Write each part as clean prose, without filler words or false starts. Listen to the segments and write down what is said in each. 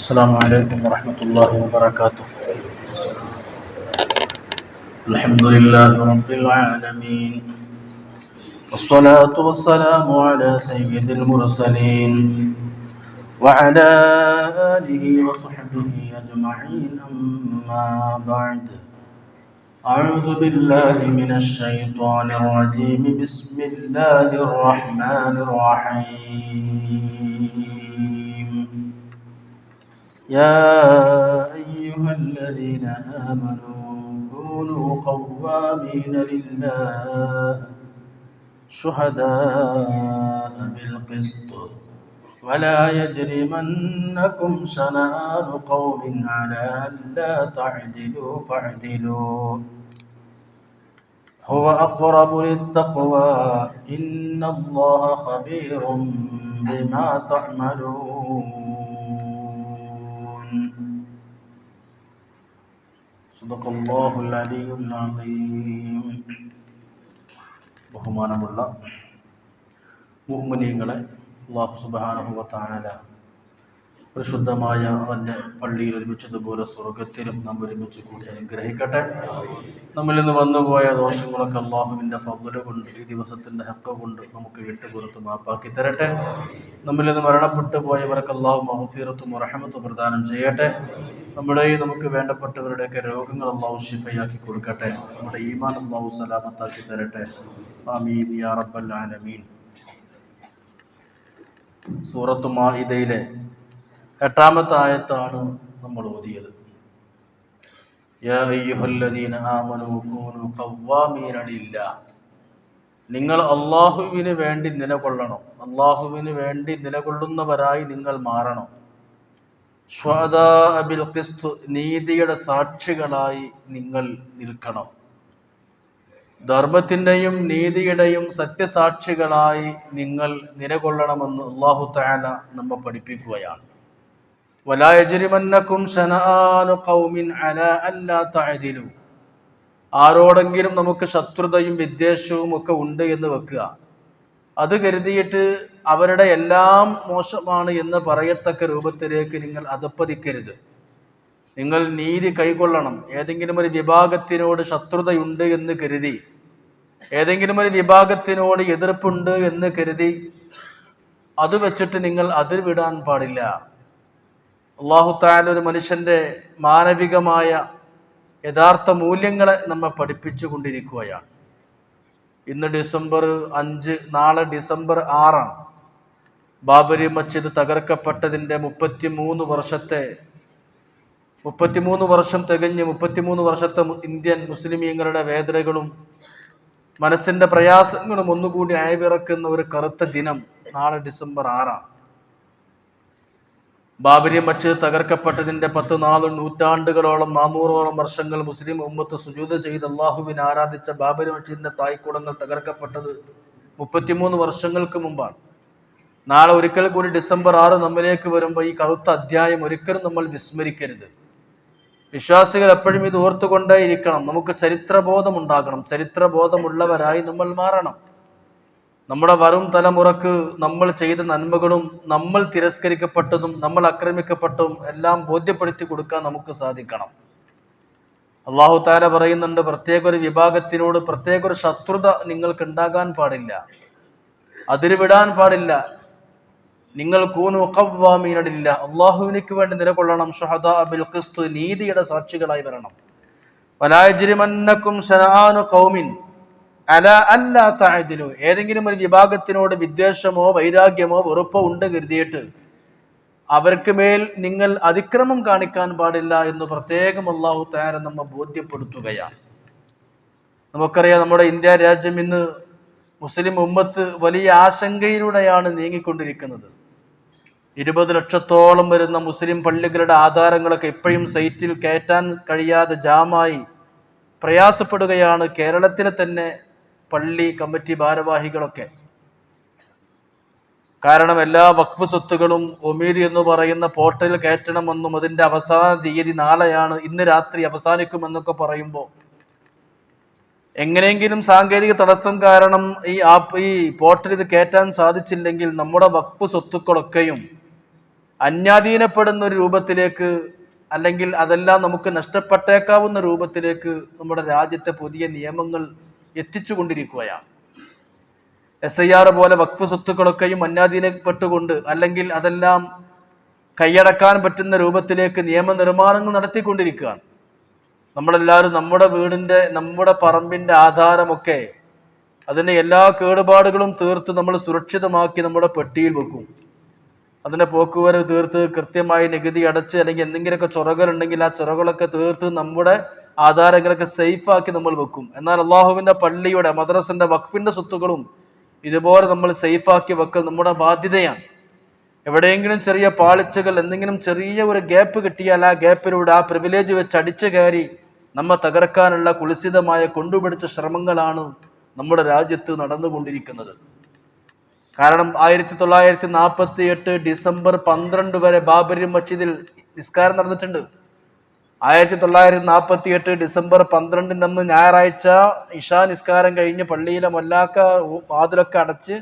السلام عليكم ورحمة الله وبركاته. الحمد لله رب العالمين، والصلاة والسلام على سيد المرسلين وعلى آله وصحبه أجمعين، أما بعد. أعوذ بالله من الشيطان الرجيم. بسم الله الرحمن الرحيم. يا أيها الذين آمنوا كونوا قوامين لله شهداء بالقسط ولا يجرمنكم شنآن قوم على ألا تعدلوا فاعدلوا هو أقرب للتقوى إن الله خبير بما تعملون. صدق الله العلي العظيم. ബഹുമാനമുള്ള മുഅ്മിനീങ്ങളെ, അല്ലാഹു സുബ്ഹാനഹു വ തആല പരിശുദ്ധമായ അവൻ്റെ പള്ളിയിൽ ഒരുമിച്ചതുപോലെ സ്വർഗത്തിലും നാം ഒരുമിച്ച് കൂടി അനുഗ്രഹിക്കട്ടെ. നമ്മിൽ നിന്ന് വന്നുപോയ ദോഷങ്ങളൊക്കെ അള്ളാഹുവിൻ്റെ ഫദ്ല് കൊണ്ട്, ഈ ദിവസത്തിൻ്റെ ഹഖ് കൊണ്ട് നമുക്ക് വിട്ടുപുറത്ത് മാപ്പാക്കി തരട്ടെ. നമ്മിൽ നിന്ന് മരണപ്പെട്ടു പോയവർക്ക് അള്ളാഹു മഗ്ഫിറത്തും റഹ്മത്തും പ്രദാനം ചെയ്യട്ടെ. നമ്മുടെയും നമുക്ക് വേണ്ടപ്പെട്ടവരുടെയൊക്കെ രോഗങ്ങൾ അള്ളാഹു ശിഫയാക്കി കൊടുക്കട്ടെ. നമ്മുടെ ഈമാൻ അള്ളാഹു സലാമത്താക്കി തരട്ടെ. ആമീൻ യാ റബ്ബൽ ആലമീൻ. സൂറത്ത് മാഇദയിലെ 8-ാമത്തെ ആയത്താണ് നമ്മൾ ഓതിയത്. യാ അയ്യുഹല്ലദീന ആമനൂ കൂനൂ ഖവ്വാമീന ലില്ലാഹ്. നിങ്ങൾ അള്ളാഹുവിന് വേണ്ടി നിലകൊള്ളണം. അള്ളാഹുവിന് വേണ്ടി നിലകൊള്ളുന്നവരായി നിങ്ങൾ മാറണം. ശുഹദാഅ ബിൽ ഖിസ്ത്, നീതിയുടെ സാക്ഷികളായി നിങ്ങൾ നിൽക്കണം. ധർമ്മത്തിൻ്റെയും നീതിയുടെയും സത്യസാക്ഷികളായി നിങ്ങൾ നിലകൊള്ളണമെന്ന് അല്ലാഹു തആല നമ്മെ പഠിപ്പിക്കുകയാണ്. വലാ യജ്രിമന്നകും ശനആനു ഖൗമിൻ അലാ അല്ലാ തഅദിലു. ആരോടെങ്കിലും നമുക്ക് ശത്രുതയും വിദ്വേഷവും ഒക്കെ ഉണ്ട് എന്ന് വെക്കുക. അത് കരുതിയിട്ട് അവരുടെ എല്ലാം മോശമാണ് എന്ന് പറയത്തക്ക രൂപത്തിലേക്ക് നിങ്ങൾ അധപ്പതിക്കരുത്. നിങ്ങൾ നീതി കൈക്കൊള്ളണം. ഏതെങ്കിലും ഒരു വിഭാഗത്തിനോട് ശത്രുതയുണ്ട് എന്ന് കരുതി, ഏതെങ്കിലും ഒരു വിഭാഗത്തിനോട് എതിർപ്പുണ്ട് എന്ന് കരുതി അത് വെച്ചിട്ട് നിങ്ങൾ അതിർ വിടാൻ പാടില്ല. അല്ലാഹു തആല ഒരു മനുഷ്യൻ്റെ മാനവികമായ യഥാർത്ഥ മൂല്യങ്ങളെ നമ്മെ പഠിപ്പിച്ചു കൊണ്ടിരിക്കുകയാണ്. ഇന്ന് ഡിസംബർ 5, നാളെ ഡിസംബർ 6. ബാബരി മസ്ജിദ് തകർക്കപ്പെട്ടതിൻ്റെ 33 വർഷം തികഞ്ഞ് 33 വർഷത്തെ ഇന്ത്യൻ മുസ്ലിമീങ്ങളുടെ വേദനകളും മനസ്സിൻ്റെ പ്രയാസങ്ങളും ഒന്നുകൂടി അയവിറക്കുന്ന ഒരു കറുത്ത ദിനം നാളെ ഡിസംബർ 6. ബാബരി മസ്ജിദ് തകർക്കപ്പെട്ടതിൻ്റെ 14 നൂറ്റാണ്ടുകളോളം 400ഓളം വർഷങ്ങൾ മുസ്ലിം ഉമ്മത്ത് സുജൂദ് ചെയ്ത് അള്ളാഹുവിനെ ആരാധിച്ച ബാബരി മസ്ജിദിൻ്റെ തായ്ക്കുടങ്ങൾ തകർക്കപ്പെട്ടത് 33 വർഷങ്ങൾക്ക് മുമ്പാണ്. നാളെ ഒരിക്കൽ കൂടി ഡിസംബർ 6 നമ്മിലേക്ക് വരുമ്പോൾ ഈ കറുത്ത അധ്യായം ഒരിക്കലും നമ്മൾ വിസ്മരിക്കരുത്. വിശ്വാസികൾ എപ്പോഴും ഇത് ഓർത്തുകൊണ്ടേയിരിക്കണം. നമുക്ക് ചരിത്രബോധം ഉണ്ടാകണം. ചരിത്രബോധമുള്ളവരായി നമ്മൾ മാറണം. നമ്മുടെ വരും തലമുറക്ക് നമ്മൾ ചെയ്ത നന്മകളും നമ്മൾ തിരസ്കരിക്കപ്പെട്ടതും നമ്മൾ ആക്രമിക്കപ്പെട്ടതും എല്ലാം ബോധ്യപ്പെടുത്തി കൊടുക്കാൻ നമുക്ക് സാധിക്കണം. അല്ലാഹു തആല പറയുന്നുണ്ട്, പ്രത്യേക ഒരു വിഭാഗത്തിനോട് പ്രത്യേക ഒരു ശത്രുത നിങ്ങൾക്ക് ഉണ്ടാകാൻ പാടില്ല, അതിരുവിടാൻ പാടില്ല. നിങ്ങൾ കൂനു ഖവ്വാമീന ലില്ലാഹ്, അല്ലാഹുവിനു വേണ്ടി നിലകൊള്ളണം. ശുഹദാഅ ബിൽ ഖിസ്ത്, നീതിയുടെ സാക്ഷികളായി വരണം. വലാ യജ്രിമന്നകും ശനആനു ഖൗമിൻ അലാ അല്ലാ തഅദിലു. ഏതെങ്കിലും ഒരു വിഭാഗത്തിനോട് വിദ്വേഷമോ വൈരാഗ്യമോ വെറുപ്പോ ഉണ്ട് കരുതിയിട്ട് അവർക്ക് മേൽ നിങ്ങൾ അതിക്രമം കാണിക്കാൻ പാടില്ല എന്ന് പ്രത്യേകം അല്ലാഹു തആല നമ്മെ ബോധ്യപ്പെടുത്തുകയാണ്. നമുക്കറിയാം, നമ്മുടെ ഇന്ത്യ രാജ്യം ഇന്ന് മുസ്ലിം ഉമ്മത്ത് വലിയ ആശങ്കയിലൂടെയാണ് നീങ്ങിക്കൊണ്ടിരിക്കുന്നത്. 20 ലക്ഷത്തോളം വരുന്ന മുസ്ലിം പള്ളികളുടെ ആധാരങ്ങളൊക്കെ ഇപ്പോഴും സൈറ്റിൽ കയറ്റാൻ കഴിയാതെ ജാമായി പ്രയാസപ്പെടുകയാണ് കേരളത്തിലെ തന്നെ പള്ളി കമ്മിറ്റി ഭാരവാഹികളൊക്കെ. കാരണം എല്ലാ വഖഫ് സ്വത്തുകളും ഒമീദ് എന്ന് പറയുന്ന പോർട്ടലിൽ കയറ്റണമെന്നും അതിൻ്റെ അവസാന തീയതി നാളെയാണ്, ഇന്ന് രാത്രി അവസാനിക്കുമെന്നൊക്കെ പറയുമ്പോൾ എങ്ങനെയെങ്കിലും സാങ്കേതിക തടസ്സം കാരണം ഈ പോർട്ടൽ ഇത് കയറ്റാൻ സാധിച്ചില്ലെങ്കിൽ നമ്മുടെ വഖഫ് സ്വത്തുക്കളൊക്കെയും അന്യാധീനപ്പെടുന്ന ഒരു രൂപത്തിലേക്ക്, അല്ലെങ്കിൽ അതെല്ലാം നമുക്ക് നഷ്ടപ്പെട്ടേക്കാവുന്ന രൂപത്തിലേക്ക് നമ്മുടെ രാജ്യത്തെ പുതിയ നിയമങ്ങൾ എത്തിച്ചുകൊണ്ടിരിക്കുകയാണ്. SIR പോലെ വഖഫ് സ്വത്തുക്കളൊക്കെയും അന്യാധീനപ്പെട്ടുകൊണ്ട്, അല്ലെങ്കിൽ അതെല്ലാം കൈയടക്കാൻ പറ്റുന്ന രൂപത്തിലേക്ക് നിയമനിർമ്മാണങ്ങൾ നടത്തിക്കൊണ്ടിരിക്കുകയാണ്. നമ്മളെല്ലാവരും നമ്മുടെ പറമ്പിൻ്റെ ആധാരമൊക്കെ അതിൻ്റെ എല്ലാ കേടുപാടുകളും തീർത്ത് നമ്മൾ സുരക്ഷിതമാക്കി നമ്മുടെ പെട്ടിയിൽ വെക്കും. അതിൻ്റെ പോക്കുവരവ് തീർത്ത് കൃത്യമായി നികുതി അടച്ച്, അല്ലെങ്കിൽ എന്തെങ്കിലുമൊക്കെ ചൊറകളുണ്ടെങ്കിൽ ആ ചൊറകളൊക്കെ തീർത്ത് നമ്മുടെ ആധാരങ്ങളൊക്കെ സേഫാക്കി നമ്മൾ വെക്കും. എന്നാൽ അള്ളാഹുവിൻ്റെ പള്ളിയുടെ, മദ്രസിൻ്റെ, വഖഫിൻ്റെ സ്വത്തുക്കളും ഇതുപോലെ നമ്മൾ സേഫാക്കി വെക്കൽ നമ്മുടെ ബാധ്യതയാണ്. എവിടെയെങ്കിലും ചെറിയ പാളിച്ചകൾ, എന്തെങ്കിലും ചെറിയ ഒരു ഗ്യാപ്പ് കിട്ടിയാൽ ആ ഗ്യാപ്പിലൂടെ, ആ പ്രിവിലേജ് വെച്ച് അടിച്ചു കയറി നമ്മെ തകർക്കാനുള്ള കുൽസിതമായ കൊണ്ടുപിടിച്ച ശ്രമങ്ങളാണ് നമ്മുടെ രാജ്യത്ത് നടന്നുകൊണ്ടിരിക്കുന്നത്. കാരണം 1948 ഡിസംബർ 12 വരെ ബാബരി മസ്ജിദിൽ നിസ്കാരം നടന്നിട്ടുണ്ട്. 1948 ഡിസംബർ 12 അന്ന് ഞായറാഴ്ച ഇഷാ നിസ്കാരം കഴിഞ്ഞ് പള്ളിയിലെ വാതിലൊക്കെ അടച്ച്,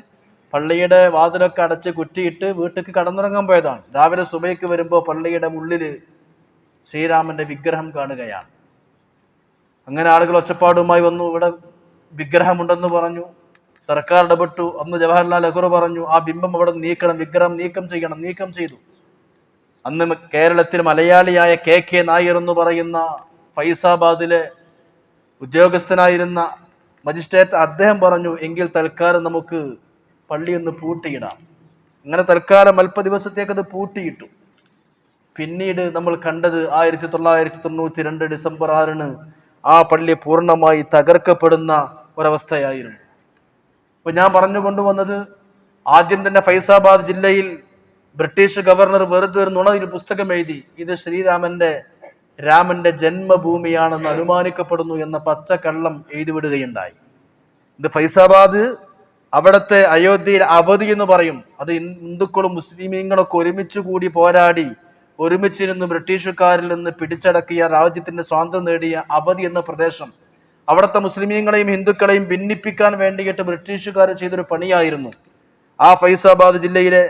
പള്ളിയുടെ വാതിലൊക്കെ അടച്ച് കുറ്റിയിട്ട് വീട്ടിലേക്ക് കടന്നിറങ്ങാൻ പോയതാണ്. രാവിലെ സുബൈക്ക് വരുമ്പോൾ പള്ളിയുടെ ഉള്ളിൽ ശ്രീരാമന്റെ വിഗ്രഹം കാണുകയാണ്. അങ്ങനെ ആളുകൾ ഒച്ചപ്പാടുമായി വന്നു. ഇവിടെ വിഗ്രഹമുണ്ടെന്ന് പറഞ്ഞു. സർക്കാർ ഇടപെട്ടു. അന്ന് ജവഹർലാൽ നെഹ്റു പറഞ്ഞു ആ ബിംബം അവിടെ നീക്കണം, വിഗ്രഹം നീക്കം ചെയ്യണം. നീക്കം ചെയ്തു. അന്ന് കേരളത്തിൽ മലയാളിയായ KK നായർ എന്ന് പറയുന്ന ഫൈസാബാദിലെ ഉദ്യോഗസ്ഥനായിരുന്ന മജിസ്ട്രേറ്റ്, അദ്ദേഹം പറഞ്ഞു എങ്കിൽ തൽക്കാലം നമുക്ക് പള്ളിയൊന്ന് പൂട്ടിയിടാം. അങ്ങനെ തൽക്കാലം അല്പ ദിവസത്തേക്ക് അത് പൂട്ടിയിട്ടു. പിന്നീട് നമ്മൾ കണ്ടത് 1992 ഡിസംബർ 6 ആ പള്ളി പൂർണ്ണമായി തകർക്കപ്പെടുന്ന ഒരവസ്ഥയായിരുന്നു. അപ്പൊ ഞാൻ പറഞ്ഞു കൊണ്ടുവന്നത്, ആദ്യം തന്നെ ഫൈസാബാദ് ജില്ലയിൽ ബ്രിട്ടീഷ് ഗവർണർ വെറുതെ ഒരു നുണ ഒരു പുസ്തകം എഴുതി, ഇത് രാമന്റെ ജന്മഭൂമിയാണെന്ന് അനുമാനിക്കപ്പെടുന്നു എന്ന പച്ചക്കള്ളം എഴുതിവിടുകയുണ്ടായി. ഇത് ഫൈസാബാദ് അവിടുത്തെ അയോധ്യയിൽ അവധി എന്ന് പറയും. അത് ഹിന്ദുക്കളും മുസ്ലിമീങ്ങളൊക്കെ ഒരുമിച്ച് കൂടി പോരാടി ഒരുമിച്ചിരുന്ന് ബ്രിട്ടീഷുകാരിൽ നിന്ന് പിടിച്ചടക്കിയ, രാജ്യത്തിന്റെ സ്വാതന്ത്ര്യം നേടിയ അവധി എന്ന പ്രദേശം, അവിടുത്തെ മുസ്ലിമീങ്ങളെയും ഹിന്ദുക്കളെയും ഭിന്നിപ്പിക്കാൻ വേണ്ടിയിട്ട് ബ്രിട്ടീഷുകാർ ചെയ്തൊരു പണിയായിരുന്നു. ആ ഫൈസാബാദ് ജില്ലയിലെ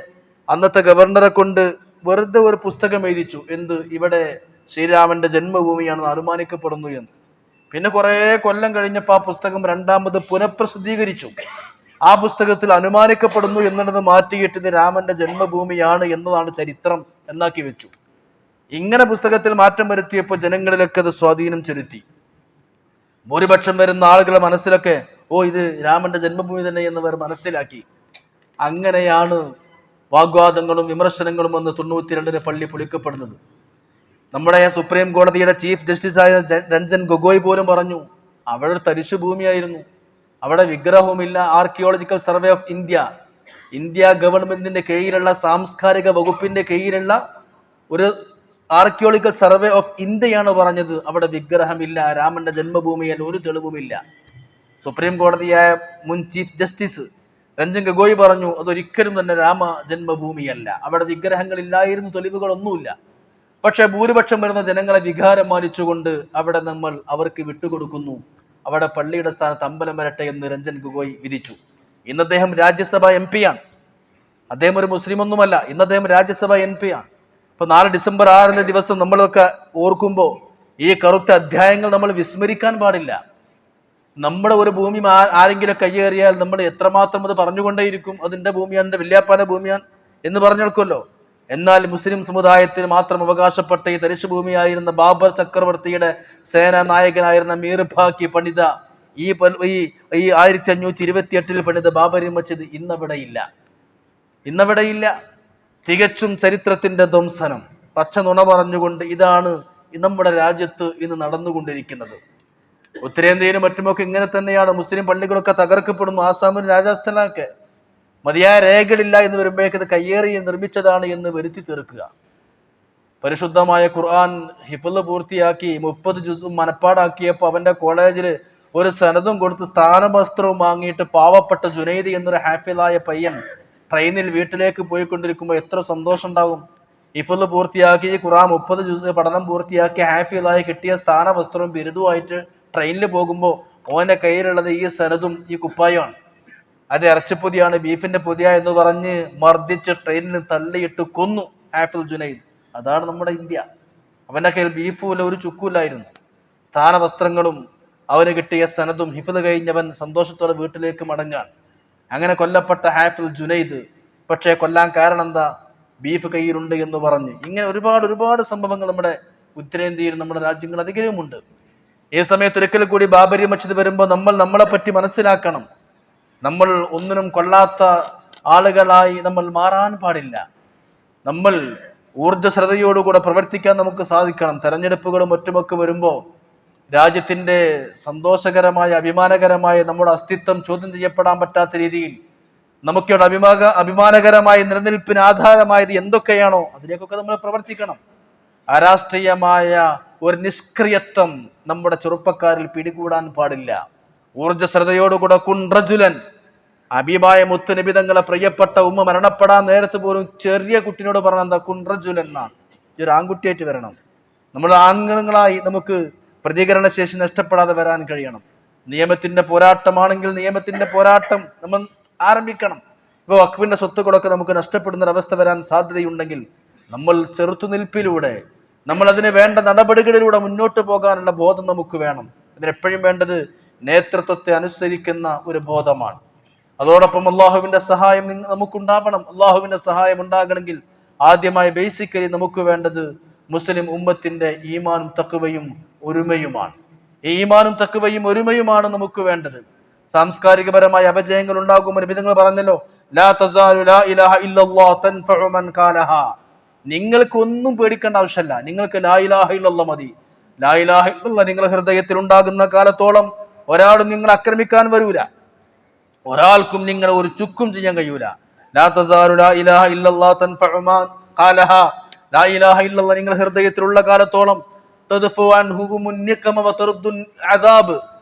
അന്നത്തെ ഗവർണറെ കൊണ്ട് വെറുതെ ഒരു പുസ്തകം എഴുതിച്ചു. ഇവിടെ ശ്രീരാമന്റെ ജന്മഭൂമിയാണെന്ന് അനുമാനിക്കപ്പെടുന്നു എന്ന്. പിന്നെ കുറെ കൊല്ലം കഴിഞ്ഞപ്പോൾ ആ പുസ്തകം രണ്ടാമത് പുനഃപ്രസിദ്ധീകരിച്ചു. ആ പുസ്തകത്തിൽ അനുമാനിക്കപ്പെടുന്നു എന്നുള്ളത് മാറ്റിയിട്ട് ഇത് രാമന്റെ ജന്മഭൂമിയാണ് എന്നതാണ് ചരിത്രം എന്നാക്കി വെച്ചു. ഇങ്ങനെ പുസ്തകത്തിൽ മാറ്റം വരുത്തിയപ്പോൾ ജനങ്ങളിലൊക്കെ അത് സ്വാധീനം ചെലുത്തി. ഭൂരിപക്ഷം വരുന്ന ആളുകളുടെ മനസ്സിലൊക്കെ ഇത് രാമന്റെ ജന്മഭൂമി തന്നെ എന്നവർ മനസ്സിലാക്കി. അങ്ങനെയാണ് വാഗ്വാദങ്ങളും വിമർശനങ്ങളും വന്ന് 92 പള്ളി പൊളിക്കപ്പെടുന്നത്. നമ്മുടെ സുപ്രീം കോടതിയുടെ ചീഫ് ജസ്റ്റിസായ രഞ്ജൻ ഗൊഗോയ് പോലും പറഞ്ഞു അവിടെ ഒരു തരിശു ഭൂമിയായിരുന്നു, അവിടെ വിഗ്രഹവുമില്ല. ആർക്കിയോളജിക്കൽ സർവേ ഓഫ് ഇന്ത്യ ഗവൺമെന്റിന്റെ കീഴിലുള്ള സാംസ്കാരിക വകുപ്പിന്റെ കീഴിലുള്ള ഒരു ആർക്കിയോളജിക്കൽ സർവേ ഓഫ് ഇന്ത്യയാണ് പറഞ്ഞത് അവിടെ വിഗ്രഹമില്ല, രാമന്റെ ജന്മഭൂമിയിൽ ഒരു തെളിവുമില്ല. സുപ്രീം കോടതിയായ മുൻ ചീഫ് ജസ്റ്റിസ് രഞ്ജൻ ഗൊഗോയ് പറഞ്ഞു അതൊരിക്കലും തന്നെ രാമ ജന്മഭൂമിയല്ല, അവിടെ വിഗ്രഹങ്ങളില്ലായിരുന്നു, തെളിവുകളൊന്നുമില്ല. പക്ഷെ ഭൂരിപക്ഷം വരുന്ന ജനങ്ങളെ വികാരം മാനിച്ചുകൊണ്ട് അവിടെ നമ്മൾ അവർക്ക് വിട്ടുകൊടുക്കുന്നു, അവിടെ പള്ളിയുടെ സ്ഥാനത്ത് അമ്പലം വരട്ടെ എന്ന് രഞ്ജൻ ഗൊഗോയ് വിധിച്ചു. ഇന്ന് അദ്ദേഹം രാജ്യസഭ MP ആണ്. അദ്ദേഹം ഒരു മുസ്ലിം ഒന്നുമല്ല. ഇന്ന് അദ്ദേഹം രാജ്യസഭ MP ആണ്. അപ്പൊ 4 ഡിസംബർ 6 ദിവസം നമ്മളൊക്കെ ഓർക്കുമ്പോൾ ഈ കറുത്ത അധ്യായങ്ങൾ നമ്മൾ വിസ്മരിക്കാൻ പാടില്ല. നമ്മുടെ ഒരു ഭൂമി ആരെങ്കിലും കയ്യേറിയാൽ നമ്മൾ എത്രമാത്രം അത് പറഞ്ഞുകൊണ്ടേയിരിക്കും, അതിൻ്റെ ഭൂമിയാണ്, എൻ്റെ വല്യാപ്പാന്റെ ഭൂമിയാണ് എന്ന് പറഞ്ഞേൽക്കുമല്ലോ. എന്നാൽ മുസ്ലിം സമുദായത്തിന് മാത്രം അവകാശപ്പെട്ട ഈ തരിശു ഭൂമിയായിരുന്ന ബാബർ ചക്രവർത്തിയുടെ സേനാ നായകനായിരുന്ന മീർഭാക്കി പണിത ഈ 1528 പണിത ബാബരി മസ്ജിദ് ഇന്നവിടെയില്ല. തികച്ചും ചരിത്രത്തിന്റെ ധ്വംസനം, പച്ച നുണ പറഞ്ഞുകൊണ്ട് ഇതാണ് നമ്മുടെ രാജ്യത്ത് ഇന്ന് നടന്നുകൊണ്ടിരിക്കുന്നത്. ഉത്തരേന്ത്യയിലും മറ്റുമൊക്കെ ഇങ്ങനെ തന്നെയാണ്. മുസ്ലിം പള്ളികളൊക്കെ തകർക്കപ്പെടുന്നു. ആസാമിലും രാജസ്ഥാനിലൊക്കെ മതിയായ രേഖകളില്ല എന്ന് വരുമ്പോഴേക്ക് ഇത് കയ്യേറി നിർമ്മിച്ചതാണ് എന്ന് വരുത്തി തീർക്കുക. പരിശുദ്ധമായ ഖുർആൻ ഹിഫ്ള് പൂർത്തിയാക്കി 30 ജുസും മനപ്പാടാക്കിയപ്പോൾ അവന്റെ കോളേജിൽ ഒരു സനതും കൊടുത്ത് സ്ഥാനവസ്ത്രവും വാങ്ങിയിട്ട് പാവപ്പെട്ട ജുനൈദ് എന്നൊരു ഹാഫിളായ പയ്യൻ ട്രെയിനിൽ വീട്ടിലേക്ക് പോയിക്കൊണ്ടിരിക്കുമ്പോൾ എത്ര സന്തോഷം ഉണ്ടാകും. ഹിഫ്ള് പൂർത്തിയാക്കി ഖുർആൻ 30 ജുസ് പഠനം പൂർത്തിയാക്കി ഹാഫിളായി കിട്ടിയ സ്ഥാനവസ്ത്രവും ബിരുദുമായിട്ട് ട്രെയിനിൽ പോകുമ്പോൾ ഓന്റെ കയ്യിലുള്ളത് ഈ സനതും ഈ കുപ്പായമാണ്. അത് ഇറച്ചിപ്പൊതിയാണ്, ബീഫിന്റെ പൊതിയ എന്ന് പറഞ്ഞ് മർദ്ദിച്ച് ട്രെയിനിൽ തള്ളിയിട്ട് കൊന്നു. ഹാഫിൽ ജുനൈദ്. അതാണ് നമ്മുടെ ഇന്ത്യ. അവന്റെ കയ്യിൽ ബീഫുമില്ല, ഒരു ചുക്കുമില്ലായിരുന്നു. സ്ഥാനവസ്ത്രങ്ങളും അവന് കിട്ടിയ സനദും ഹിഫ്ള് കഴിഞ്ഞവൻ സന്തോഷത്തോടെ വീട്ടിലേക്ക് മടങ്ങാൻ. അങ്ങനെ കൊല്ലപ്പെട്ട ഹാഫിൽ ജുനൈദ്. പക്ഷേ കൊല്ലാൻ കാരണം എന്താ? ബീഫ് കയ്യിലുണ്ട് എന്ന് പറഞ്ഞ്. ഇങ്ങനെ ഒരുപാട് സംഭവങ്ങൾ നമ്മുടെ ഉത്തരേന്ത്യയിൽ, നമ്മുടെ രാജ്യങ്ങൾ അധികവുമുണ്ട്. ഈ സമയത്ത് ഒരിക്കൽ കൂടി ബാബരി മസ്ജിദ് വരുമ്പോൾ നമ്മൾ നമ്മളെ പറ്റി മനസ്സിലാക്കണം. നമ്മൾ ഒന്നിനും കൊള്ളാത്ത ആളുകളായി നമ്മൾ മാറാൻ പാടില്ല. നമ്മൾ ഊർജ്ജസ്വലതയോടുകൂടെ പ്രവർത്തിക്കാൻ നമുക്ക് സാധിക്കണം. തെരഞ്ഞെടുപ്പുകളും മറ്റുമൊക്കെ വരുമ്പോൾ രാജ്യത്തിന്റെ സന്തോഷകരമായ, അഭിമാനകരമായ നമ്മുടെ അസ്തിത്വം ചോദ്യം ചെയ്യപ്പെടാൻ പറ്റാത്ത രീതിയിൽ നമുക്കിവിടെ അഭിമാനകരമായ നിലനിൽപ്പിന് ആധാരമായത് എന്തൊക്കെയാണോ അതിലേക്കൊക്കെ നമ്മൾ പ്രവർത്തിക്കണം. അരാഷ്ട്രീയമായ ഒരു നിഷ്ക്രിയത്വം നമ്മുടെ ചെറുപ്പക്കാരിൽ പിടികൂടാൻ പാടില്ല. ഊർജ്ജസ്വലതയോടുകൂടെ കുൻറജുലൻ, അബീബായ മുത്തുനബി തങ്ങളെ പ്രിയപ്പെട്ട ഉമ്മ മരണപ്പെടാൻ നേരത്ത് പോലും ചെറിയ കുട്ടിനോട് പറഞ്ഞ എന്താ? കുൻറജുലൻ എന്നാണ്. ഈ ഒരു ആൺകുട്ടിയായിട്ട് വരണം. നമ്മൾ ആണുങ്ങളായി നമുക്ക് പ്രതികരണ ശേഷി നഷ്ടപ്പെടാതെ വരാൻ കഴിയണം. നിയമത്തിന്റെ പോരാട്ടമാണെങ്കിൽ നിയമത്തിന്റെ പോരാട്ടം നമ്മൾ ആരംഭിക്കണം. ഇപ്പോൾ വഖഫിന്റെ സ്വത്തുക്കളൊക്കെ നമുക്ക് നഷ്ടപ്പെടുന്ന ഒരവസ്ഥ വരാൻ സാധ്യതയുണ്ടെങ്കിൽ നമ്മൾ ചെറുത്തുനിൽപ്പിലൂടെ, നമ്മൾ അതിന് വേണ്ട നടപടികളിലൂടെ മുന്നോട്ട് പോകാനുള്ള ബോധം നമുക്ക് വേണം. ഇതിനെപ്പോഴും വേണ്ടത് നേതൃത്വത്തെ അനുസരിക്കുന്ന ഒരു ബോധമാണ്. അതോടൊപ്പം അള്ളാഹുവിന്റെ സഹായം നമുക്കുണ്ടാവണം. അള്ളാഹുവിന്റെ സഹായം ഉണ്ടാകണമെങ്കിൽ ആദ്യമായി ബേസിക്കലി നമുക്ക് വേണ്ടത് മുസ്ലിം ഉമ്മത്തിന്റെ ഈമാനും തഖ്വയും ഒരുമയുമാണ്. ഈ ഈമാനും തഖ്വയും ഒരുമയുമാണ് നമുക്ക് വേണ്ടത്. സാംസ്കാരികപരമായ അപജയങ്ങൾ ഉണ്ടാകുമ്പോൾ നബി തങ്ങൾ പറഞ്ഞല്ലോ, ലാ തസാലു ലാ ഇലാഹ ഇല്ലല്ലാഹ് തൻഫഉ മൻ ഖാലഹാ. നിങ്ങൾക്ക് ഒന്നും പേടിക്കേണ്ട ആവശ്യമില്ല. നിങ്ങൾക്ക് ലാ ഇലാഹ ഇല്ലല്ലാഹ് മതി. ലാ ഇലാഹ ഇല്ലല്ലാഹ് നിങ്ങളുടെ ഹൃദയത്തിൽ ഉണ്ടാകുന്ന കാലത്തോളം ഒരാളും നിങ്ങളെ ആക്രമിക്കാൻ വരൂല. ഒരാൾക്കും നിങ്ങളെ ഒരു ചുക്കും ചെയ്യാൻ കഴിയൂല. ലാ തസാലു ലാ ഇലാഹ ഇല്ലല്ലാഹ് തൻഫഉ മൻ ഖാലഹാ. ലാ ഇലാഹ ഇല്ലല്ലാഹ് നിങ്ങളുടെ ഹൃദയത്തിലുള്ള കാലത്തോളം തദ്ഫു അൻഹും നിഖമ വതറുദ്ദു അദാബ്.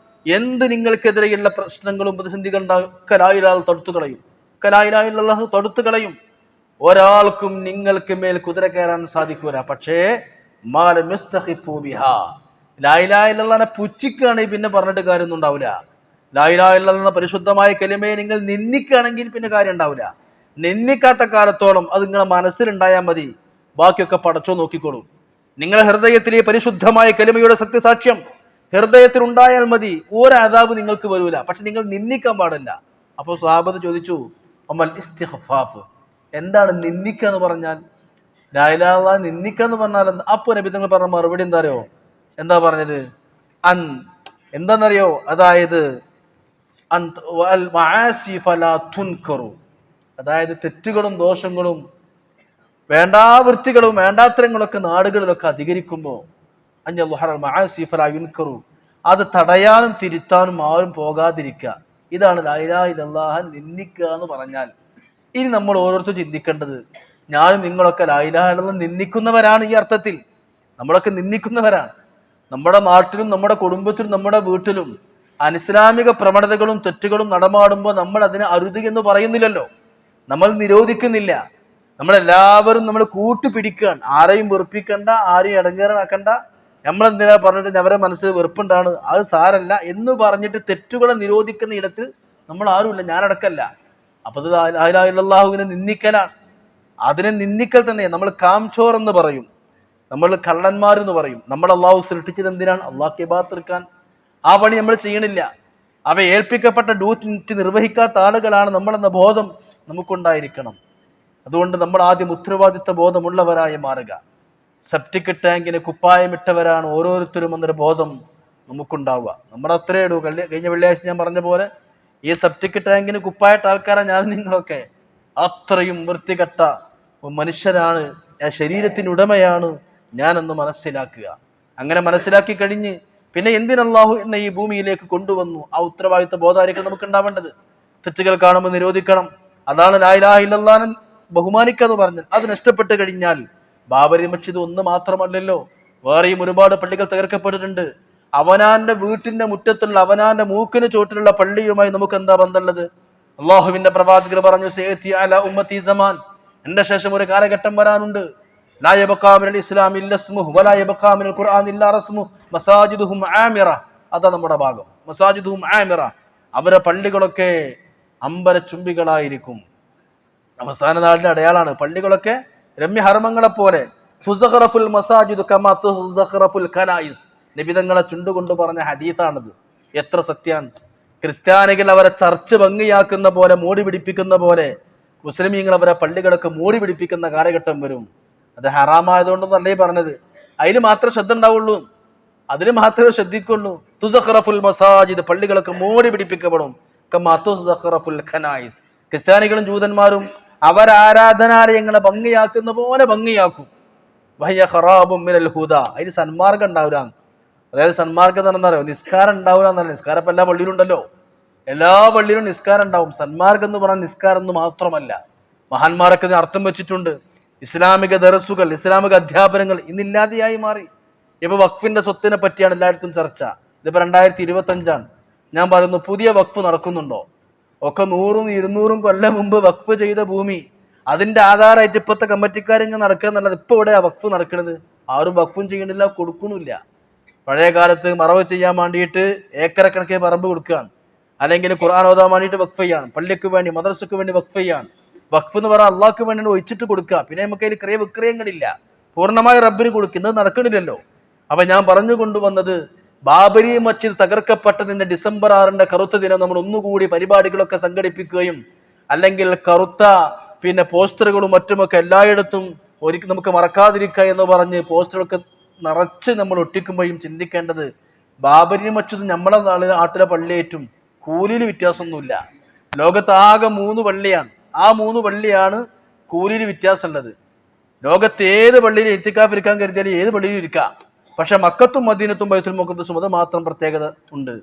എന്ത് നിങ്ങൾക്കെതിരെയുള്ള പ്രശ്നങ്ങളും പ്രതിസന്ധികൾ ഉണ്ടാകും, ലാ ഇലാഹ തടുത്തു കളയും. ലാ ഇലാഹ ഇല്ലല്ലാഹ് തടുത്തു കളയും. ഒരാൾക്കും നിങ്ങൾക്ക് മേൽ കുതിര കയറാൻ സാധിക്കൂല. പക്ഷേ മാലം യസ്തഖിഫു ബിഹാ, ലാ ഇലാഹ ഇല്ലല്ലാഹനെ പുച്ഛിക്കുകയാണെങ്കിൽ പിന്നെ പറഞ്ഞിട്ട് കാര്യമൊന്നും ഉണ്ടാവില്ല. ലാ ഇലാഹ ഇല്ലല്ലാഹ് പരിശുദ്ധമായ കലിമയെ നിങ്ങൾ നിന്ദിക്കുകയാണെങ്കിൽ പിന്നെ കാര്യം ഉണ്ടാവില്ല. നിന്ദിക്കാത്ത കാലത്തോളം അത് നിങ്ങളെ മനസ്സിലുണ്ടായാൽ മതി. ബാക്കിയൊക്കെ പടച്ചോ നോക്കിക്കോളും. നിങ്ങളുടെ ഹൃദയത്തിൽ ഈ പരിശുദ്ധമായ കലിമയുടെ സത്യസാക്ഷ്യം ഹൃദയത്തിൽ ഉണ്ടായാൽ മതി. ഒരു അദാബ് നിങ്ങൾക്ക് വരൂല. പക്ഷെ നിങ്ങൾ നിന്ദിക്കാൻ പാടില്ല. അപ്പോൾ സ്വഹാബത്ത് ചോദിച്ചു, അമൽ ഇസ്തിഗ്ഫാഫ്, എന്താണ് നിന്ദിക്കുക എന്ന് പറഞ്ഞാൽ? ലാ ഇലാഹ ഇല്ലല്ലാഹ് നിന്ദിക്കുക എന്ന് പറഞ്ഞാൽ എന്താ? അപ്പോൾ നബി തങ്ങൾ പറഞ്ഞ മറുപടി എന്താ പറഞ്ഞത്? എന്താണെന്നറിയോ? അതായത് അതായത് തെറ്റുകളും ദോഷങ്ങളും വേണ്ടാവൃത്തികളും വേണ്ടാത്തരങ്ങളൊക്കെ നാടുകളിലൊക്കെ അധികരിക്കുമ്പോൾ അത് തടയാനും തിരുത്താനും ആരും പോകാതിരിക്കുക. ഇതാണ് ലാ ഇലാഹ ഇല്ലല്ലാഹ് നിന്ദിക്കുക എന്ന് പറഞ്ഞാൽ. ഇനി നമ്മൾ ഓരോരുത്തരും ചിന്തിക്കേണ്ടത്, ഞാനും നിങ്ങളൊക്കെ ലാ ഇലാഹ ഇല്ലല്ലാഹ് നിന്ദിക്കുന്നവരാണ്. ഈ അർത്ഥത്തിൽ നമ്മളൊക്കെ നിന്ദിക്കുന്നവരാണ്. നമ്മുടെ നാട്ടിലും നമ്മുടെ കുടുംബത്തിലും നമ്മുടെ വീട്ടിലും അനിസ്ലാമിക പ്രവണതകളും തെറ്റുകളും നടമാടുമ്പോൾ നമ്മൾ അതിനെ അരുത് എന്ന് പറയുന്നില്ലല്ലോ, നമ്മൾ നിരോധിക്കുന്നില്ല. നമ്മളെല്ലാവരും നമ്മൾ കൂട്ടുപിടിക്കുകയാണ്. ആരെയും വെറുപ്പിക്കണ്ട, ആരെയും ഇടങ്ങേറാക്കണ്ട. നമ്മളെന്തിനാ പറഞ്ഞിട്ട് അവരെ മനസ്സിൽ വെറുപ്പുണ്ടാണ്, അത് സാരല്ല എന്ന് പറഞ്ഞിട്ട് തെറ്റുകളെ നിരോധിക്കുന്ന ഇടത്ത് നമ്മൾ ആരുമില്ല, ഞാനടക്കല്ല. അപ്പൊ അത് ലാ ഇലാഹ ഇല്ലല്ലാഹുവിനെ നിന്ദിക്കലാണ്. അതിനെ നിന്ദിക്കൽ തന്നെ. നമ്മൾ കാംചോർ എന്ന് പറയും, നമ്മൾ കള്ളന്മാരെന്ന് പറയും. നമ്മൾ അള്ളാഹു സൃഷ്ടിച്ചത് എന്തിനാണ്? അള്ളാഹ്ക്ക് ഇബാദത്ത് തീർക്കാൻ. ആ പണി നമ്മൾ ചെയ്യണില്ല. അവ ഏൽപ്പിക്കപ്പെട്ട ഡ്യൂട്ടി നിർവഹിക്കാത്ത ആളുകളാണ് നമ്മളെന്ന ബോധം നമുക്കുണ്ടായിരിക്കണം. അതുകൊണ്ട് നമ്മൾ ആദ്യം ഉത്തരവാദിത്വ ബോധമുള്ളവരായി മാറുക. സെപ്റ്റിക് ടാങ്കിന് കുപ്പായമിട്ടവരാണ് ഓരോരുത്തരും എന്നൊരു ബോധം നമുക്കുണ്ടാവുക. നമ്മുടെ അത്രേ ഉള്ളൂ. കഴിഞ്ഞ വെള്ളിയാഴ്ച ഞാൻ പറഞ്ഞ പോലെ ഈ സെപ്റ്റിക് ടാങ്കിന് കുപ്പായിട്ട ആൾക്കാരാണ് ഞാൻ നിങ്ങളൊക്കെ. അത്രയും വൃത്തികെട്ട മനുഷ്യരാണ്, ശരീരത്തിന് ഉടമയാണ് ഞാനെന്ന് മനസ്സിലാക്കുക. അങ്ങനെ മനസ്സിലാക്കി കഴിഞ്ഞ് പിന്നെ എന്തിനല്ലാഹു എന്നെ ഈ ഭൂമിയിലേക്ക് കൊണ്ടുവന്നു? ആ ഉത്തരവാദിത്വ ബോധമായിരിക്കും നമുക്ക് ഉണ്ടാവേണ്ടത്. തെറ്റുകൾ കാണുമ്പോൾ നിരോധിക്കണം. അതാണ് ലാ ഇലാഹ ഇല്ലല്ലാഹ് ബഹുമാനിക്കുക എന്ന് പറഞ്ഞാൽ. അത് നഷ്ടപ്പെട്ട് കഴിഞ്ഞാൽ ബാബരി മസ്ജിദ് ഒന്ന് മാത്രമല്ലല്ലോ, വേറെയും ഒരുപാട് പള്ളികൾ തകർക്കപ്പെട്ടിട്ടുണ്ട്. അവനാന്റെ വീട്ടിന്റെ മുറ്റത്തുള്ള അവനാന്റെ മൂക്കിന് ചോട്ടിലുള്ള പള്ളിയുമായി നമുക്ക് എന്താ ബന്ധമുള്ളത്? അള്ളാഹുവിന്റെ പ്രവാചകർ പറഞ്ഞു, സയഅതി അലാ ഉമ്മത്തി സമാൻ, എന്റെ ശേഷം ഒരു കാലഘട്ടം വരാനുണ്ട്. ലാ യബ്ഖാ മിനൽ ഇസ്ലാം ഇല്ലാ ഇസ്മുഹു വലാ യബ്ഖാ മിനൽ ഖുർആൻ ഇല്ലാ റസ്മുഹു മസാജിദുഹും ആമിറ. അതാ നമ്മുടെ ഭാഗം. മസാജിദുഹും ആമിറ, അവരുടെ പള്ളികളൊക്കെ അമ്പരച്ചുംബികളായിരിക്കും. അവസാന നാളിന്റെ അടയാളാണ്. പള്ളികളൊക്കെ രമ്യ ഹർമ്മങ്ങളെ പോലെ തുസഖറഫുൽ മസാജിദു കമാ തുസഖറഫുൽ കനായിസ്, നബിതങ്ങളെ ചുണ്ടുകൊണ്ട് പറഞ്ഞ ഹദീസാണിത്. എത്ര സത്യാണ്! ക്രിസ്ത്യാനികൾ അവരെ ചർച്ച് ഭംഗിയാക്കുന്ന പോലെ, മോടി പിടിപ്പിക്കുന്ന പോലെ മുസ്ലിമീങ്ങൾ അവരെ പള്ളികളൊക്കെ മോടി പിടിപ്പിക്കുന്ന കാലഘട്ടം വരും. അത് ഹറാമായതുകൊണ്ടൊന്നല്ലേ പറഞ്ഞത്. അതിൽ മാത്രമേ ശ്രദ്ധ ഉണ്ടാവുള്ളൂ, അതിൽ മാത്രമേ ശ്രദ്ധിക്കുള്ളൂ. തുസഖറഫുൽ മസാജിദ്, പള്ളികളൊക്കെ മോടി പിടിപ്പിക്കപ്പെടും. കമാ തുസഖറഫുൽ ഖനായിസ്, ക്രിസ്ത്യാനികളും ജൂതന്മാരും അവരാരാധനാലയങ്ങളെ ഭംഗിയാക്കുന്ന പോലെ ഭംഗിയാക്കും. വഹിയ ഖറാബും മിനൽ ഹുദാ, അതിന് സന്മാർഗം ഉണ്ടാവില്ല. അതായത് സന്മാർഗം എന്ന് പറഞ്ഞാൽ നിസ്കാരം ഉണ്ടാവില്ല എന്നല്ല. നിസ്കാരം ഇപ്പം എല്ലാ പള്ളിയിലും ഉണ്ടല്ലോ, എല്ലാ പള്ളിയിലും നിസ്കാരം ഉണ്ടാവും. സന്മാർഗം എന്ന് പറഞ്ഞാൽ നിസ്കാരം എന്ന് മാത്രമല്ല, മഹാന്മാരൊക്കെ അർത്ഥം വെച്ചിട്ടുണ്ട്. ഇസ്ലാമിക ദർസുകൾ, ഇസ്ലാമിക അധ്യാപനങ്ങൾ ഇന്നില്ലാതെയായി മാറി. ഇപ്പൊ വഖഫിന്റെ സ്വത്തിനെ പറ്റിയാണ് എല്ലായിടത്തും ചർച്ച. ഇതിപ്പോ 2025 ഞാൻ പറയുന്നു, പുതിയ വഖഫ് നടക്കുന്നുണ്ടോ? ഒക്കെ 100-200 കൊല്ലം മുമ്പ് വഖഫ് ചെയ്ത ഭൂമി, അതിന്റെ ആധാരമായിട്ട് ഇപ്പോഴത്തെ കമ്മിറ്റിക്കാരിങ്ങനെ നടക്കുക എന്നല്ലാതെ ഇപ്പൊ എവിടെയാ വഖഫ് നടക്കുന്നത്? ആരും വഖഫും ചെയ്യണില്ല, കൊടുക്കണില്ല. പഴയ കാലത്ത് മറവ് ചെയ്യാൻ വേണ്ടിയിട്ട് ഏക്കറക്കണക്കിന് പറമ്പ് കൊടുക്കുകയാണ്, അല്ലെങ്കിൽ ഖുർആൻ ഓതാൻ വേണ്ടിയിട്ട് വഖഫ് ചെയ്യാണ്, പള്ളിക്ക് വേണ്ടി മദ്രസക്ക് വേണ്ടി വഖഫ് ചെയ്യാണ്. വഖഫ് എന്ന് പറഞ്ഞാൽ അള്ളാഹ്ക്ക് വേണ്ടി ഒഴിച്ചിട്ട് കൊടുക്കുക. പിന്നെ നമുക്ക് അതിൽ ക്രയ വിക്രയങ്ങളില്ല, പൂർണ്ണമായി റബ്ബിന് കൊടുക്കുന്നത് നടക്കണില്ലല്ലോ. അപ്പൊ ഞാൻ പറഞ്ഞു കൊണ്ടുവന്നത്, ബാബരി മസ്ജിദ് തകർക്കപ്പെട്ടതിന്റെ ഡിസംബർ 6 കറുത്ത ദിനം നമ്മൾ ഒന്നുകൂടി പരിപാടികളൊക്കെ സംഘടിപ്പിക്കുകയും, അല്ലെങ്കിൽ കറുത്ത പോസ്റ്ററുകളും മറ്റുമൊക്കെ എല്ലായിടത്തും ഒരിക്കലും നമുക്ക് മറക്കാതിരിക്കുക എന്ന് പറഞ്ഞ് പോസ്റ്ററുകളൊക്കെ നിറച്ച് നമ്മൾ ഒട്ടിക്കുമ്പോഴും ചിന്തിക്കേണ്ടത്, ബാബരി മസ്ജിദ് നമ്മളെ നാട്ടിലെ പള്ളിയേറ്റും കൂലിയിൽ വ്യത്യാസമൊന്നുമില്ല. ലോകത്താകെ 3 പള്ളിയാണ്, ആ 3 പള്ളിയാണ് കൂലിയിൽ വ്യത്യാസമുള്ളത്. ലോകത്ത് ഏത് പള്ളിയിൽ ഇത്തിക്കാഫ് ഇരിക്കാൻ കരുതിയാൽ ഏത് പള്ളിയിലും ഇരിക്കാം. പക്ഷെ മക്കത്തും മദീനത്തും ബൈത്തുൽ മുഖദ്ദസും അത് മാത്രം പ്രത്യേകത ഉണ്ട്.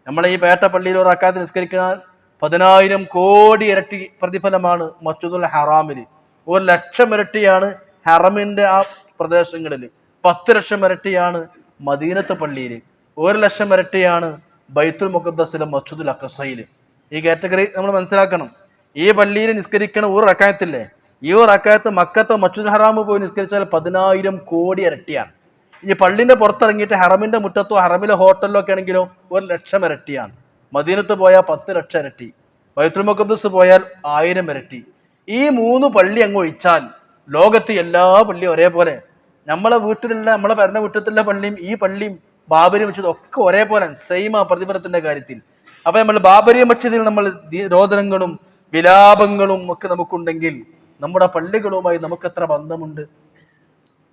നമ്മളെ ഈ പേട്ട പള്ളിയിൽ ഒരു റക്അത്ത് നിസ്കരിക്കാൻ 10,000 കോടി ഇരട്ടി പ്രതിഫലമാണ് മസ്ജിദുൽ ഹറാമിൽ. 1,00,000 ഇരട്ടിയാണ് ഹറമിന്റെ ആ പ്രദേശങ്ങളിൽ, 10 ലക്ഷം ഇരട്ടിയാണ് മദീനത്തെ പള്ളിയിൽ, 1,00,000 ഇരട്ടിയാണ് ബൈത്തുൽ മുഖദ്ദസിലെ മസ്ജിദുൽ അഖ്സയിൽ. ഈ കാറ്റഗറി നമ്മൾ മനസ്സിലാക്കണം. ഈ പള്ളിയിൽ നിസ്കരിക്കണ ഒരു റക്അത്തില്ലേ, ഈ ഒരു റക്അത്ത് മക്കത്തെ മസ്ജിദുൽ ഹറാം പോയി നിസ്കരിച്ചാൽ 10,000 കോടി ഇരട്ടിയാണ്. ഈ പള്ളിന്റെ പുറത്തിറങ്ങിയിട്ട് ഹറമിന്റെ മുറ്റത്തോ ഹറമിലെ ഹോട്ടലിലോ ഒക്കെ ആണെങ്കിലോ 1,00,000 ഇരട്ടിയാണ്. മദീനത്ത് പോയാൽ 10 ലക്ഷം ഇരട്ടി, ബൈത്തുൽ മുഖദ്ദസ് പോയാൽ 1000 ഇരട്ടി. ഈ 3 പള്ളി അങ്ങ് ഒഴിച്ചാൽ ലോകത്ത് എല്ലാ പള്ളിയും ഒരേപോലെ. നമ്മളെ വീട്ടിലുള്ള, നമ്മളെ ഭരണ വീട്ടിലുള്ള പള്ളിയും ഈ പള്ളിയും ബാബരി മസ്ജിദ് ഒക്കെ ഒരേപോലെ സെയിം ആ പ്രതിഫലത്തിന്റെ കാര്യത്തിൽ. അപ്പൊ നമ്മൾ ബാബരി മസ്ജിദിൽ നമ്മൾ രോദനങ്ങളും വിലാപങ്ങളും ഒക്കെ നമുക്കുണ്ടെങ്കിൽ നമ്മുടെ പള്ളികളുമായി നമുക്ക് എത്ര ബന്ധമുണ്ട്?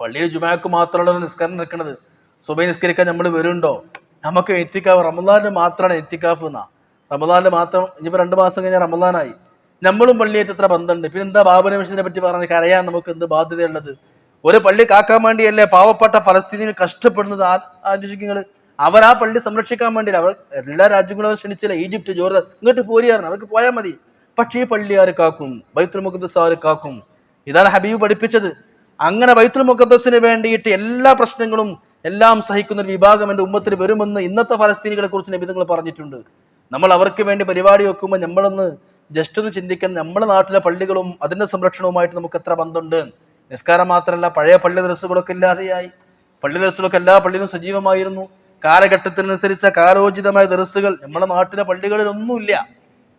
പള്ളിയിൽ ജുമാക്ക് മാത്രമുള്ള നിസ്കാരം നിൽക്കുന്നത്, സുബൈ നിസ്കരിക്കാൻ നമ്മൾ വരുന്നുണ്ടോ? നമുക്ക് എത്തിക്കാഫ് റമദാനിൽ മാത്രമാണ് എത്തിക്കാഫ് എന്നാ. റമദാനിൽ മാത്രം. ഇനിയിപ്പോൾ 2 മാസം കഴിഞ്ഞാൽ റമദാനായി. നമ്മളും പള്ളിയായിട്ട് എത്ര ബന്ധമുണ്ട്? പിന്നെ എന്താ ബാബരി മസ്ജിദിനെ പറ്റി പറഞ്ഞ് കരയാൻ നമുക്ക് എന്ത് ബാധ്യതയുള്ളത്? ഒരു പള്ളി കാക്കാൻ വേണ്ടിയല്ലേ പാവപ്പെട്ട ഫലസ്തീനികൾ കഷ്ടപ്പെടുന്നത്? ആലോചിക്കുന്നത്. അവർ ആ പള്ളി സംരക്ഷിക്കാൻ വേണ്ടിയില്ല. അവർ എല്ലാ രാജ്യങ്ങളും ക്ഷണിച്ചില്ല, ഈജിപ്റ്റ്, ജോർദാൻ, ഇങ്ങോട്ട് പോരിയായിരുന്നു, അവർക്ക് പോയാൽ മതി. പക്ഷേ ഈ പള്ളി ആര് കാക്കും? ബൈത്തുൽ മുഖദ്ദസ് ആര് കാക്കും? ഇതാണ് ഹബീബ് പഠിപ്പിച്ചത്. അങ്ങനെ ബൈത്തുൽ മുഖദ്ദസിന് വേണ്ടിയിട്ട് എല്ലാ പ്രശ്നങ്ങളും എല്ലാം സഹിക്കുന്ന ഒരു വിഭാഗം എൻ്റെ ഉമ്മത്തിൽ വരുമെന്ന് ഇന്നത്തെ ഫലസ്തീനികളെ കുറിച്ച് നബി തങ്ങൾ പറഞ്ഞിട്ടുണ്ട്. നമ്മൾ അവർക്ക് വേണ്ടി പരിപാടി വെക്കുമ്പോൾ നമ്മളൊന്ന് ജസ്റ്റ് ഒന്ന് ചിന്തിക്കാൻ, നമ്മുടെ നാട്ടിലെ പള്ളികളും അതിന്റെ സംരക്ഷണവുമായിട്ട് നമുക്ക് എത്ര ബന്ധമുണ്ട്? നിസ്കാരം മാത്രമല്ല, പഴയ പള്ളി ദർസുകളൊക്കെ ഇല്ലാതെയായി. പള്ളി ദർസുകളൊക്കെ എല്ലാ പള്ളിയിലും സജീവമായിരുന്നു. കാലഘട്ടത്തിനനുസരിച്ച കാലോചിതമായ ദർസുകൾ നമ്മുടെ നാട്ടിലെ പള്ളികളിലൊന്നുമില്ല.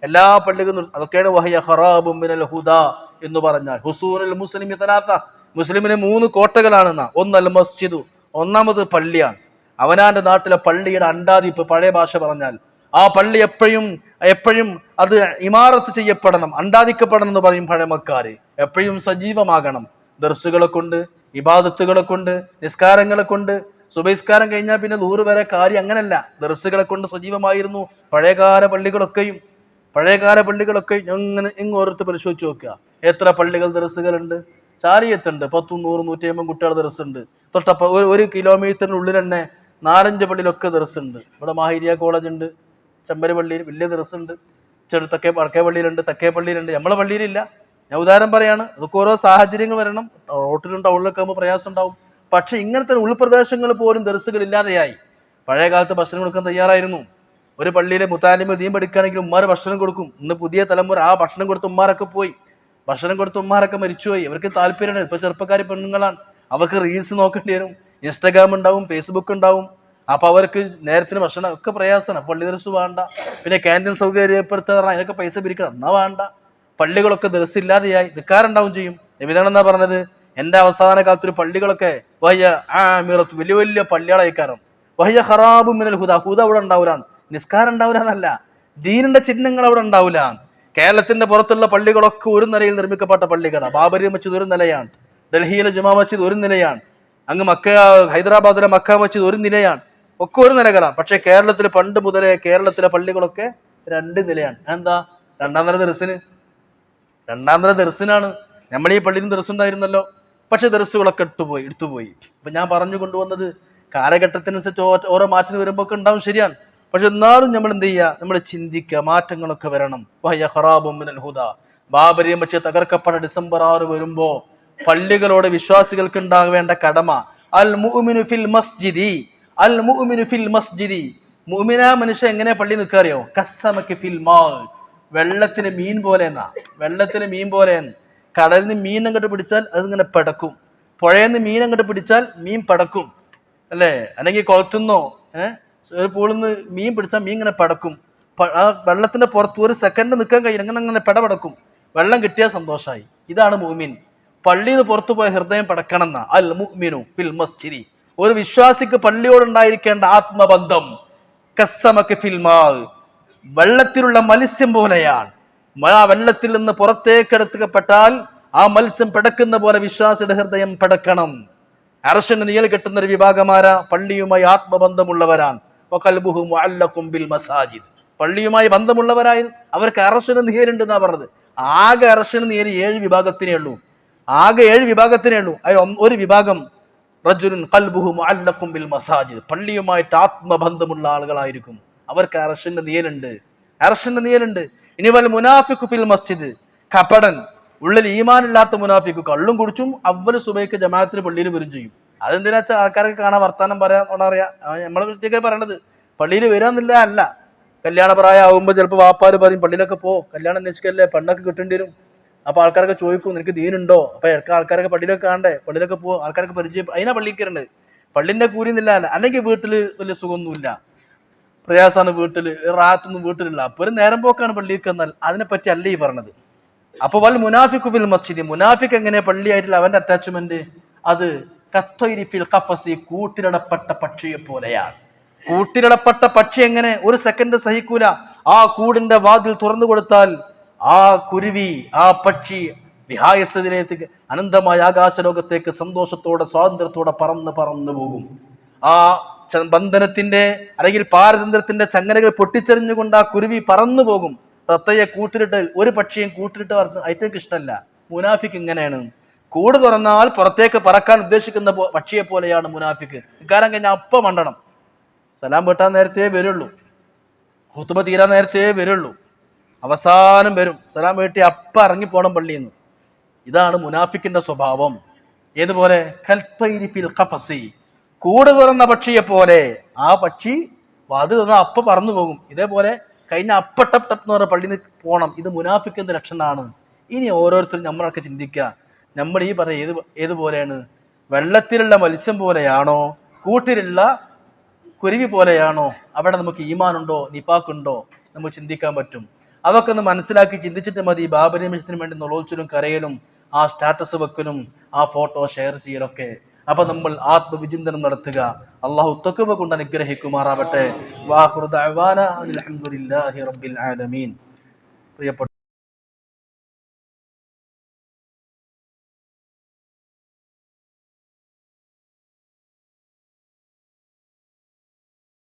എല്ലാ പള്ളികളും അതൊക്കെയാണ് വഹിയ ഖറാബും മിനൽ ഹുദാ എന്ന് പറഞ്ഞാൽ. ഹുസൂനുൽ മുസ്ലിമി തലാത്ത, മുസ്ലിമിന് 3 കോട്ടകളാണെന്ന. ഒന്ന് അൽ മസ്ജിദു, ഒന്നാമത് പള്ളിയാണ്. അവനാന്റെ നാട്ടിലെ പള്ളിയുടെ അണ്ടാതിപ്പ്, പഴയ ഭാഷ പറഞ്ഞാൽ ആ പള്ളി എപ്പോഴും അത് ഇമാറത്ത് ചെയ്യപ്പെടണം, അണ്ടാദിക്കപ്പെടണം എന്ന് പറയും പഴമക്കാര്. എപ്പോഴും സജീവമാകണം. ദർസുകളെ കൊണ്ട്, ഇബാദത്തുകളെ കൊണ്ട്, നിസ്കാരങ്ങളെ കൊണ്ട്. സുബഹിസ്കാരം കഴിഞ്ഞാൽ പിന്നെ 100 വരെ കാര്യം അങ്ങനല്ല, ദർസുകളെ കൊണ്ട് സജീവമായിരുന്നു പഴയകാല പള്ളികളൊക്കെയും. ഇങ്ങനെ ഓരോരുത്തർ പരിശോധിച്ച് നോക്കുക. എത്ര പള്ളികൾ ദർസുകളുണ്ട്? ചാരിയത്തുണ്ട് 10, 100, 150 കുട്ടികൾ ദർസുണ്ട്. തൊട്ടപ്പ 1 കിലോമീറ്ററിനുള്ളിൽ തന്നെ 4-5 പള്ളിയിലൊക്കെ ദർസുണ്ട്. ഇവിടെ മാഹിരിയ കോളേജ് ഉണ്ട്, ചെമ്പരി പള്ളിയിൽ വലിയ ദർസുണ്ട്, വടക്കേ പള്ളിയിലുണ്ട്, തെക്കേ പള്ളിയിലുണ്ട്. നമ്മളെ പള്ളിയിലില്ല. ഞാൻ ഉദാഹരണം പറയാണ്. അതൊക്കെ ഓരോ സാഹചര്യങ്ങൾ വരണം. റോട്ടിലും ടൗണിലൊക്കെ ആകുമ്പോൾ പ്രയാസം ഉണ്ടാവും. പക്ഷെ ഇങ്ങനത്തെ ഉൾപ്രദേശങ്ങൾ പോലും ദർസുകൾ ഇല്ലാതെയായി. പഴയ കാലത്ത് ഭക്ഷണം കൊടുക്കാൻ തയ്യാറായിരുന്നു. ഒരു പള്ളിയിലെ മുത്താലിമ ദീൻ പഠിക്കുകയാണെങ്കിൽ ഉമ്മാർ ഭക്ഷണം കൊടുക്കും. ഇന്ന് പുതിയ തലമുറ ആ ഭക്ഷണം കൊടുത്ത് ഉമ്മാരൊക്കെ പോയി. ഭക്ഷണം കൊടുത്ത് ഉമ്മാരൊക്കെ മരിച്ചുപോയി. ഇവർക്ക് താല്പര്യമാണ്. ഇപ്പൊ ചെറുപ്പക്കാരി പെണ്ണുങ്ങളാണ്, അവർക്ക് റീൽസ് നോക്കേണ്ടി വരും, ഇൻസ്റ്റാഗ്രാം ഉണ്ടാവും, ഫേസ്ബുക്ക് ഉണ്ടാവും. അപ്പൊ അവർക്ക് നേരത്തിന് ഭക്ഷണം ഒക്കെ പ്രയാസമാണ്. പള്ളി ദർസ് വേണ്ട, പിന്നെ ക്യാൻറ്റീൻ സൗകര്യം ഏർപ്പെടുത്താൻ അതിനൊക്കെ പൈസ പിരിക്കണം, എന്നാ വേണ്ട. പള്ളികളൊക്കെ ദർസ് ഇല്ലാതെയായി. നിൽക്കാറുണ്ടാവും ചെയ്യും. നിബിധങ്ങൾ എന്നാ പറഞ്ഞത്? എൻ്റെ അവസാന കാലത്തൊരു പള്ളികളൊക്കെ വഹ്യ ആമിറത്ത് വലിയ വലിയ പള്ളികളയക്കാരം വഹ്യ ഖറാബു മിനൽ ഹുദ ഹുദ അവിടെ ഉണ്ടാവില്ല, നിസ്കാരം ഉണ്ടാവില്ല എന്നല്ല, ദീനിന്റെ ചിഹ്നങ്ങൾ അവിടെ ഉണ്ടാവില്ല. കേരളത്തിന്റെ പുറത്തുള്ള പള്ളികളൊക്കെ ഒരു നിലയിൽ നിർമ്മിക്കപ്പെട്ട പള്ളികളാണ്. ബാബരി മസ്ജിദ് ഒരു നിലയാണ്, ഡൽഹിയിലെ ജുമാ മസ്ജിദ് ഒരു നിലയാണ്, അങ്ങ് ഹൈദരാബാദിലെ മക്ക മസ്ജിദ് ഒരു നിലയാണ്, ഒക്കെ ഒരു നിലകളാണ്. പക്ഷെ കേരളത്തിൽ പണ്ട് മുതലേ കേരളത്തിലെ പള്ളികളൊക്കെ 2 നിലയാണ്. എന്താ? രണ്ടാം നില ദർസിനാണ്. നമ്മൾ ഈ പള്ളിയിൽ ദർസുണ്ടായിരുന്നല്ലോ, പക്ഷെ ദർസുകളൊക്കെ എടുത്തുപോയി. അപ്പൊ ഞാൻ പറഞ്ഞു കൊണ്ടുവന്നത് കാലഘട്ടത്തിനനുസരിച്ച് ഓരോ മാറ്റങ്ങൾ വരുമ്പോൾ ഒക്കെ ഉണ്ടാവും, ശരിയാണ്. പക്ഷെ എന്നാലും നമ്മൾ എന്ത് ചെയ്യുക, നമ്മൾ ചിന്തിക്കുക, മാറ്റങ്ങളൊക്കെ വരണം. ബാബരി മസ്ജിദ് തകർക്കപ്പെട്ട ഡിസംബർ 6 വരുമ്പോ പള്ളികളോട് വിശ്വാസികൾക്ക് ഉണ്ടാവേണ്ട കടമ അൽ മുഅ്മിനു ഫിൽ മസ്ജിദി. മുഅ്മിന മനുഷ്യൻ എങ്ങനെ പള്ളി നിൽക്കാറിയോ? കസ്സമക ഫിൽ മാ, വെള്ളത്തിന് മീൻ പോലെ എന്നാ. വെള്ളത്തിന് മീൻ പോലെ. കടലിൽ നിന്ന് മീൻ അങ്ങോട്ട് പിടിച്ചാൽ അതിങ്ങനെ പടക്കും, പുഴയിൽ നിന്ന് മീൻ അങ്ങോട്ട് പിടിച്ചാൽ മീൻ പടക്കും, അല്ലേ? അല്ലെങ്കിൽ കുളത്തുനിന്നോ ഒരു പൂളിൽ നിന്ന് മീൻ പിടിച്ചാൽ മീൻ ഇങ്ങനെ പടക്കും. ആ വെള്ളത്തിന്റെ പുറത്ത് ഒരു സെക്കൻഡ് നിൽക്കാൻ കഴിയും, അങ്ങനെ പടപടക്കും. വെള്ളം കിട്ടിയാൽ സന്തോഷമായി. ഇതാണ് മുഅ്മിൻ. പള്ളിയിൽ നിന്ന് പുറത്തു പോയ ഹൃദയം പടക്കണം എന്നാ. അൽ മുഅ്മിനു ഫിൽ മസ്ജിദി. ഒരു വിശ്വാസിക്ക് പള്ളിയോടുണ്ടായിരിക്കേണ്ട ആത്മബന്ധം കസ്സമക ഫിൽ മാ, വെള്ളത്തിലുള്ള മത്സ്യം പോലെയാണ്. ആ വെള്ളത്തിൽ നിന്ന് പുറത്തേക്കെടുക്കപ്പെട്ടാൽ ആ മത്സ്യം പിടക്കുന്ന പോലെ വിശ്വാസിയുടെ ഹൃദയം പിടക്കണം. അർശിന് നീൽ കെട്ടുന്ന ഒരു വിഭാഗമാരാ പള്ളിയുമായി ആത്മബന്ധമുള്ളവരാണ്. വഖൽബുഹു മുഅല്ലഖും ബിൽ മസാജിദ്. പള്ളിയുമായി ബന്ധമുള്ളവരായി അവർക്ക് അർശിന് നീരുണ്ട് എന്നാ പറഞ്ഞത്. ആകെ അർശിന് നീര് 7 വിഭാഗത്തിനേ ഉള്ളൂ. ഒരു വിഭാഗം റജുലുൻ ഖൽബുഹു മുഅല്ലഖും ബിൽ മസാജിദ്, പള്ളിയുമായിട്ട് ആത്മബന്ധമുള്ള ആളുകളായിരിക്കും. അവർക്ക് അർശിന്റെ നീരുണ്ട്. ഇനി വൽ മുനാഫിഖു ഫിൽ മസ്ജിദ്, കപടൻ, ഉള്ളിൽ ഈമാനില്ലാത്ത മുനാഫിഖ് കള്ളും കുടിച്ചും അവല് സുബൈക്ക് ജമാഅത്തിന് പള്ളിയിൽ വരും ചെയ്യും. അതെന്തിനാ വെച്ചാൽ ആൾക്കാർക്ക് കാണാൻ വർത്താനം പറയാൻ നമ്മളെ വീട്ടിലേക്ക് പറയണത്. പള്ളിയിൽ വരാന്നില്ല അല്ല, കല്യാണ പ്രായം ആകുമ്പോൾ ചിലപ്പോൾ വാപ്പാര് പറയും പള്ളിയിലൊക്കെ കല്യാണം അന്വേഷിക്കല്ലേ, പെണ്ണൊക്കെ കിട്ടേണ്ടി വരും. അപ്പൊ ആൾക്കാരൊക്കെ ചോദിക്കും നിനക്ക് ദീനുണ്ടോ? അപ്പൊ ആൾക്കാരൊക്കെ പള്ളിയിലൊക്കെ കാണണ്ടേ, പള്ളിയിലൊക്കെ ആൾക്കാർക്ക് പരിചയം, അതിനാ പള്ളിക്കരുണ്ട്. പള്ളിന്റെ കൂലിന്നില്ല, അല്ലെങ്കിൽ വീട്ടില് വലിയ സുഖമൊന്നുമില്ല, പ്രയാസാണ്, വീട്ടില് റാത്തൊന്നും വീട്ടിലില്ല, അപ്പൊ ഒരു നേരം പോക്കാണ് പള്ളിക്ക്. എന്നാൽ അതിനെപ്പറ്റി അല്ല ഈ പറഞ്ഞത്. അപ്പൊ വൽ മുനാഫിഖു ഫിൽ മസ്ജിദ്, മുനാഫിഖ് എങ്ങനെ പള്ളിയായിട്ടുള്ള അവന്റെ അറ്റാച്ച്മെന്റ്? അത് കത്തൊയ്രി ഫിൽ ഖഫസി, കൂട്ടിലിടപ്പെട്ട പക്ഷിയെ പോലെയാണ്. കൂട്ടിലിടപ്പെട്ട പക്ഷി എങ്ങനെ ഒരു സെക്കൻഡ് സഹിക്കൂല. ആ കൂടിന്റെ വാതിൽ തുറന്നു കൊടുത്താൽ ആ കുരുവി, ആ പക്ഷി വിഹായസത്തിലേക്ക്, അനന്തമായ ആകാശലോകത്തേക്ക് സന്തോഷത്തോടെ സ്വാതന്ത്ര്യത്തോടെ പറന്നു പോകും. ആ ബന്ധനത്തിന്റെ അല്ലെങ്കിൽ പാരതന്ത്ര്യത്തിന്റെ ചങ്ങലകൾ പൊട്ടിച്ചെറിഞ്ഞുകൊണ്ട് ആ കുരുവി പറന്നു പോകും. തത്തയെ കൂട്ടിലിട്ട് ഒരു പക്ഷിയും കൂട്ടിലിട്ട് അതിലേക്ക് ഇഷ്ടമല്ല. മുനാഫിക്ക് ഇങ്ങനെയാണ്. കൂട് തുറന്നാൽ പുറത്തേക്ക് പറക്കാൻ ഉദ്ദേശിക്കുന്ന പക്ഷിയെ പോലെയാണ് മുനാഫിക്ക്. ഇക്കാരം കഴിഞ്ഞാൽ അപ്പം മണ്ടണം, സലാം വെട്ടാൻ നേരത്തെ വരുള്ളൂ, ഖുതുബ തീരാൻ നേരത്തെ വരുള്ളൂ, അവസാനം വരും, സലാം വീട്ടി അപ്പം ഇറങ്ങിപ്പോണം പള്ളിയിൽ നിന്ന്. ഇതാണ് മുനാഫിക്കിന്റെ സ്വഭാവം. ഏതുപോലെ? കൽത്തൈരി ഫിൽ ഖഫസി, കൂട് തുറന്ന പക്ഷിയെ പോലെ. ആ പക്ഷി വാതിൽ തുറന്നാൽ അപ്പം പറന്നു പോകും. ഇതേപോലെ കഴിഞ്ഞ ടപ്പ് എന്ന് പറഞ്ഞ പള്ളിയിൽ നിന്ന് പോകണം. ഇത് മുനാഫിക്കിന്റെ ലക്ഷണമാണ്. ഇനി ഓരോരുത്തരും നമ്മളൊക്കെ ചിന്തിക്കുക, നമ്മൾ ഈ പറയുക ഏതുപോലെയാണ്? വെള്ളത്തിലുള്ള മത്സ്യം പോലെയാണോ, കൂട്ടിലുള്ള കുരുവി പോലെയാണോ? അവിടെ നമുക്ക് ഈമാനുണ്ടോ, നിഫാഖുണ്ടോ? നമുക്ക് ചിന്തിക്കാൻ പറ്റും. അതൊക്കെ ഒന്ന് മനസ്സിലാക്കി ചിന്തിച്ചിട്ട് മതി ബാബരി മസ്ജിദിന് വേണ്ടി നുളോച്ചിലും കരയലും ആ സ്റ്റാറ്റസ് വെക്കലും ആ ഫോട്ടോ ഷെയർ ചെയ്യലൊക്കെ. അപ്പൊ നമ്മൾ ആത്മവിചിന്തനം നടത്തുക. അള്ളാഹു തഖ്വ കൊണ്ട് അനുഗ്രഹിക്കുമാറാവട്ടെ. വാഖിറു ദഅവാന അൽഹംദുലില്ലാഹി റബ്ബിൽ ആലമീൻ. പ്രിയപ്പെട്ട